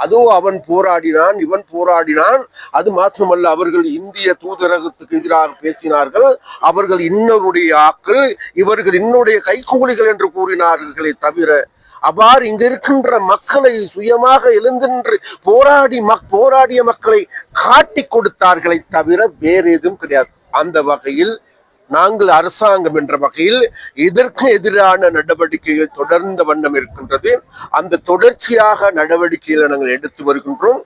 அதோ அவன் போராடினான், இவன் போராடினான். அது மாத்திரமல்ல, அவர்கள் இந்திய தூதரகத்துக்கு எதிராக பேசினார்கள். அவர்கள் இன்னொருடைய ஆக்கள், இவர்கள் இன்னுடைய கைகூலிகள் என்று கூறினார்களே தவிர, அவ்வாறு இங்க இருக்கின்ற மக்களை சுயமாக எழுந்தின்று போராடிய மக்களை காட்டி கொடுத்தார்களை தவிர வேறு எதுவும் கிடையாது. அந்த வகையில் நாங்கள் அரசாங்கம் என்ற வகையில் இதற்கு எதிரான நடவடிக்கைகள் தொடர்ந்த வண்ணம் இருக்கின்றது. அந்த தொடர்ச்சியாக நடவடிக்கைகளை நாங்கள் எடுத்து வருகின்றோம்.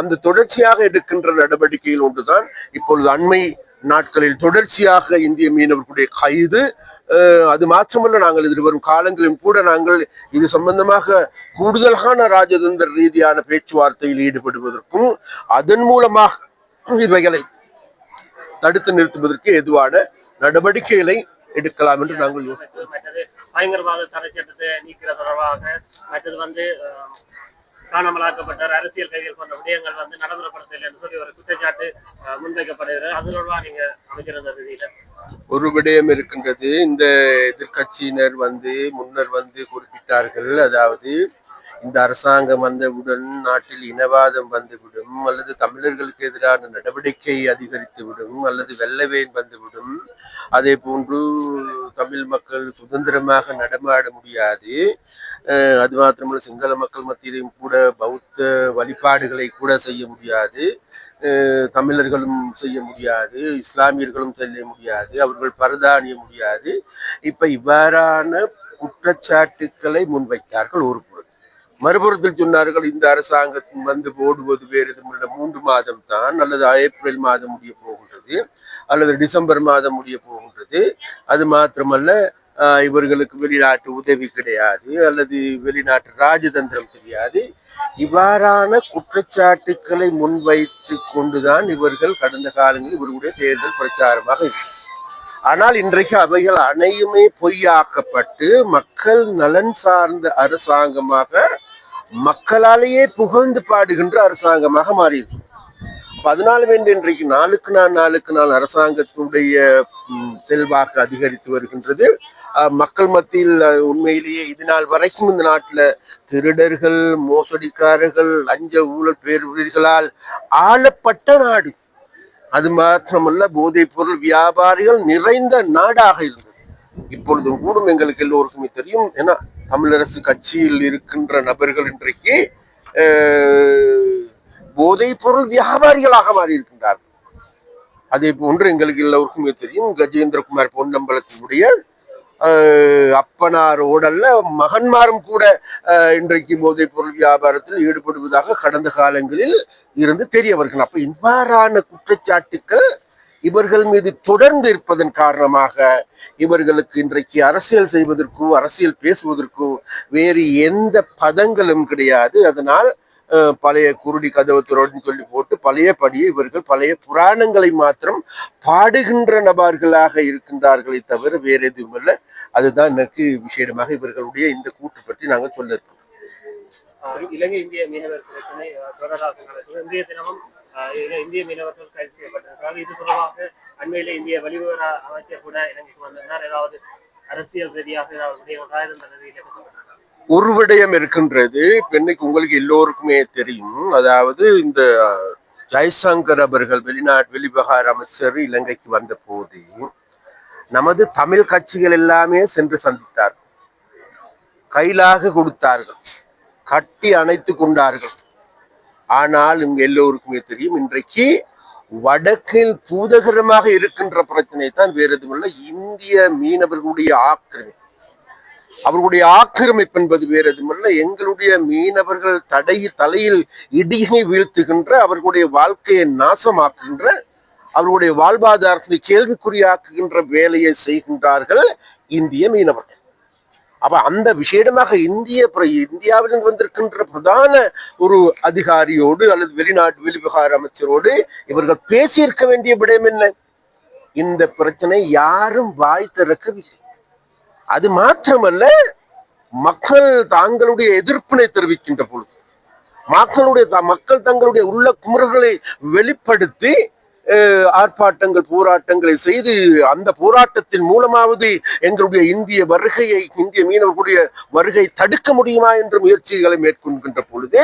அந்த தொடர்ச்சியாக எடுக்கின்ற நடவடிக்கையில் ஒன்றுதான் இப்பொழுது அண்மை நாட்களில் தொடர்ச்சியாக இந்திய மீனவர்களுடைய கைது. அது மாற்றமல்ல, நாங்கள் எதிர்வரும் காலங்களிலும் கூட நாங்கள் இது சம்பந்தமாக கூடுதலான ராஜதந்திர ரீதியான பேச்சுவார்த்தையில் ஈடுபடுவதற்கும் அதன் மூலமாக இவைகளை தடுத்து நிறுத்துவதற்கு எதுவான நடவடிக்கைகளை எடுக்கலாம் என்று நாங்கள் யோசிக்கிறோம். பயங்கரவாத தடை சட்டத்தை நீக்கிற தொடர்பாக மற்றது காணாமலாக்கப்பட்ட அரசியல் கைதிகள் போன்ற விடயங்கள் நடைமுறைப்படுத்தல என்று சொல்லி ஒரு குற்றச்சாட்டு முன்வைக்கப்படுகிறது. அது தொடர்பாக நீங்க அமைச்சர் ரீதியில ஒரு விடயம் இருக்கின்றது. இந்த எதிர்கட்சியினர் முன்னர் குறிப்பிட்டார்கள், அதாவது இந்த அரசாங்கம் வந்தவுடன் நாட்டில் இனவாதம் வந்துவிடும், அல்லது தமிழர்களுக்கு எதிரான நடவடிக்கை அதிகரித்துவிடும், அல்லது வெள்ளவேன் வந்துவிடும், அதே போன்று தமிழ் மக்கள் சுதந்திரமாக நடமாட முடியாது, அது மாத்திரமல்ல சிங்கள மக்கள் மத்தியிலும் கூட பௌத்த வழிபாடுகளை கூட செய்ய முடியாது, தமிழர்களும் செய்ய முடியாது, இஸ்லாமியர்களும் செய்ய முடியாது, அவர்கள் பரதானிய முடியாது. இப்ப இவ்வாறான குற்றச்சாட்டுக்களை முன்வைத்தார்கள். ஒரு மறுபுறத்தில் சொன்னார்கள், இந்த அரசாங்கத்தின் போடுவது வேறு 3 மாதம் தான், அல்லது ஏப்ரல் மாதம் முடிய போகின்றது, அல்லது டிசம்பர் மாதம் முடிய போகின்றது. அது மாத்திரமல்ல, இவர்களுக்கு வெளிநாட்டு உதவி கிடையாது, அல்லது வெளிநாட்டு ராஜதந்திரம் தெரியாது. இவ்வாறான குற்றச்சாட்டுக்களை முன்வைத்து கொண்டுதான் இவர்கள் கடந்த காலங்களில் இவர்களுடைய தேர்தல் பிரச்சாரமாக இருக்கு. ஆனால் இன்றைக்கு அவைகள் அனைத்துமே பொய்யாக்கப்பட்டு மக்கள் நலன் சார்ந்த அரசாங்கமாக, மக்களாலேயே புகழ்ந்து பாடுகின்ற அரசாங்கமாக மாறியிருக்கு. அதனால இன்றைக்கு நாளுக்கு நாள் அரசாங்கத்தினுடைய செல்வாக்கு அதிகரித்து வருகின்றது. மக்கள் மத்தியில் உண்மையிலேயே இது நாள் வரைக்கும் இந்த நாட்டில் திருடர்கள், மோசடிக்காரர்கள், லஞ்ச ஊழல் பேர்வழிகளால் ஆளப்பட்ட நாடு. அது மாத்திரமல்ல, போதைப் பொருள் வியாபாரிகள் நிறைந்த நாடாக இருந்தது. இப்பொழுதும் கூடும் எங்களுக்கு எல்லோருக்குமே தெரியும். ஏன்னா தமிழரசு கட்சியில் இருக்கின்ற நபர்கள் இன்றைக்கு போதைப் பொருள் வியாபாரிகளாக மாறி இருக்கின்றார்கள். அதே போன்று எங்களுக்கு எல்லோருக்குமே தெரியும், கஜேந்திரகுமார் பொன்னம்பலத்தினுடைய அப்பனாரோடல்ல மகன்மாரும் கூட இன்றைக்கு போதைப் பொருள் வியாபாரத்தில் ஈடுபடுவதாக கடந்த காலங்களில் இருந்து தெரிய வருகிறது. அப்ப இவ்வாறான குற்றச்சாட்டுக்கள் இவர்கள் மீது தொடர்ந்து இருப்பதன் காரணமாக இவர்களுக்கு இன்றைக்கு அரசியல் செய்வதற்கோ அரசியல் பேசுவதற்கோ வேறு எந்த பதங்களும் கிடையாது. அதனால் பழைய குருடி கதவத்தோடு சொல்லி போட்டு பழையபடியே இவர்கள் பழைய புராணங்களை மாத்திரம் பாடுகின்ற நபர்களாக இருக்கின்றார்களே தவிர வேறு எதுவும் இல்லை. அதுதான் எனக்கு விசேடமாக இவர்களுடைய இந்த கூட்டு பற்றி நாங்கள் சொல்ல இருக்கோம். இலங்கை இந்திய மீனவர் பிரச்சனை தொடராக நடக்குது. இன்றைய தினமும் இந்திய மீனவர்கள் கைது செய்யப்பட்டிருக்கிறார்கள். இது தொடர்பாக அண்மையில இந்திய வெளிவிவர அமைச்சர் கூட இலங்கைக்கு வந்திருந்தார். ஏதாவது அரசியல் ரீதியாக ஒரு விடயம் இருக்கின்றது. இன்னைக்கு உங்களுக்கு எல்லோருக்குமே தெரியும், அதாவது இந்த ஜெய்சங்கர் அவர்கள் வெளிவிவகார அமைச்சர் இலங்கைக்கு வந்த போது நமது தமிழ் கட்சிகள் எல்லாமே சென்று சந்தித்தார்கள், கையிலாக கொடுத்தார்கள், கட்டி அணைத்து கொண்டார்கள். ஆனால் இங்க எல்லோருக்குமே தெரியும், இன்றைக்கு வடக்கில் பூதகரமாக இருக்கின்ற பிரச்சனை தான் வேறு எதுவுமில்லை, இந்திய மீனவர்களுடைய ஆக்கிரமிப்பு. அவர்களுடைய ஆக்கிரமிப்பு என்பது வேறு எதுவுமில்லை, எங்களுடைய மீனவர்கள் தலையில் இடியை வீழ்த்துகின்ற, அவர்களுடைய வாழ்க்கையை நாசமாக்குகின்ற, அவர்களுடைய வாழ்வாதாரத்தை கேள்விக்குறியாக்குகின்ற வேலையை செய்கின்றார்கள் இந்திய மீனவர்கள். அப்ப அந்த விசேடமாக இந்தியாவிலிருந்து வந்திருக்கின்ற பிரதான ஒரு அதிகாரியோடு அல்லது வெளிநாட்டு வெளிவிவகார அமைச்சரோடு இவர்கள் பேசியிருக்க வேண்டிய விடயம் என்ன? இந்த பிரச்சனை யாரும் வாய் திறக்கவில்லை. அது மாத்திரமல்ல, மக்கள் தாங்களுடைய எதிர்ப்பினை தெரிவிக்கின்ற பொழுது மக்கள் தங்களுடைய உள்ள குமுறல்களை வெளிப்படுத்தி ஆர்ப்பாட்டங்கள் போராட்டங்களை செய்து அந்த போராட்டத்தின் மூலமாவது எங்களுடைய இந்திய மீனவர்களுடைய வருகை தடுக்க முடியுமா என்ற முயற்சிகளை மேற்கொள்கின்ற பொழுது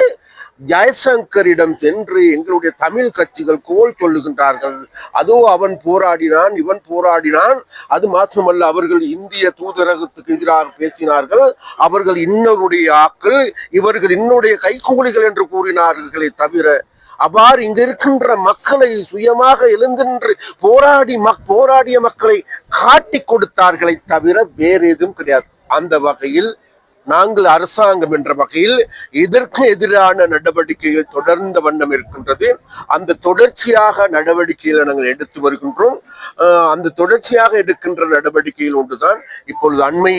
ஜெயசங்கரிடம் சென்று எங்களுடைய தமிழ் கட்சிகள் கோல் சொல்லுகின்றார்கள். அதோ அவன் போராடினான், இவன் போராடினான். அது மாத்திரமல்ல, அவர்கள் இந்திய தூதரகத்துக்கு எதிராக பேசினார்கள். அவர்கள் இன்னொருடைய ஆக்கள், இவர்கள் இன்னுடைய கைகூலிகள் என்று கூறினார்களே தவிர, அவ்வாறு இங்க இருக்கின்ற மக்களை சுயமாக எழுந்தின்று போராடிய மக்களை காட்டி கொடுத்தார்களை தவிர வேறு எதுவும் கிடையாது. அந்த வகையில் நாங்கள் அரசாங்கம் என்ற வகையில் இதற்கு எதிரான நடவடிக்கைகள் தொடர்ந்த வண்ணம் இருக்கின்றது. அந்த தொடர்ச்சியாக நடவடிக்கைகளை நாங்கள் எடுத்து வருகின்றோம். அந்த தொடர்ச்சியாக எடுக்கின்ற நடவடிக்கையில் ஒன்றுதான் இப்பொழுது அண்மை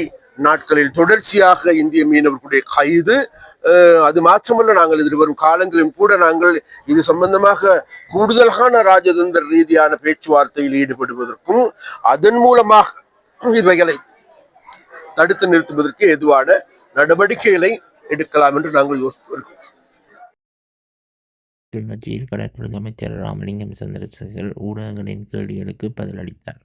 நாட்களில் தொடர்ச்சியாக இந்திய மீனவர்களுடைய கைது. அது மாற்றமல்ல, நாங்கள் எதிர்வரும் காலங்களிலும் கூட நாங்கள் இது சம்பந்தமாக கூடுதலான ராஜதந்திர ரீதியான பேச்சுவார்த்தையில் ஈடுபடுவதற்கும் அதன் மூலமாக இவைகளை தடுத்து நிறுத்துவதற்கு எதுவான நடவடிக்கைகளை எடுக்கலாம் என்று நாங்கள் யோசித்து வருகிறோம். கிளிநொச்சியில் கடற்படை அமைச்சர் ராமலிங்கம் சந்திரசேகர் ஊடகங்களின் கேள்விகளுக்கு பதிலளித்தார்.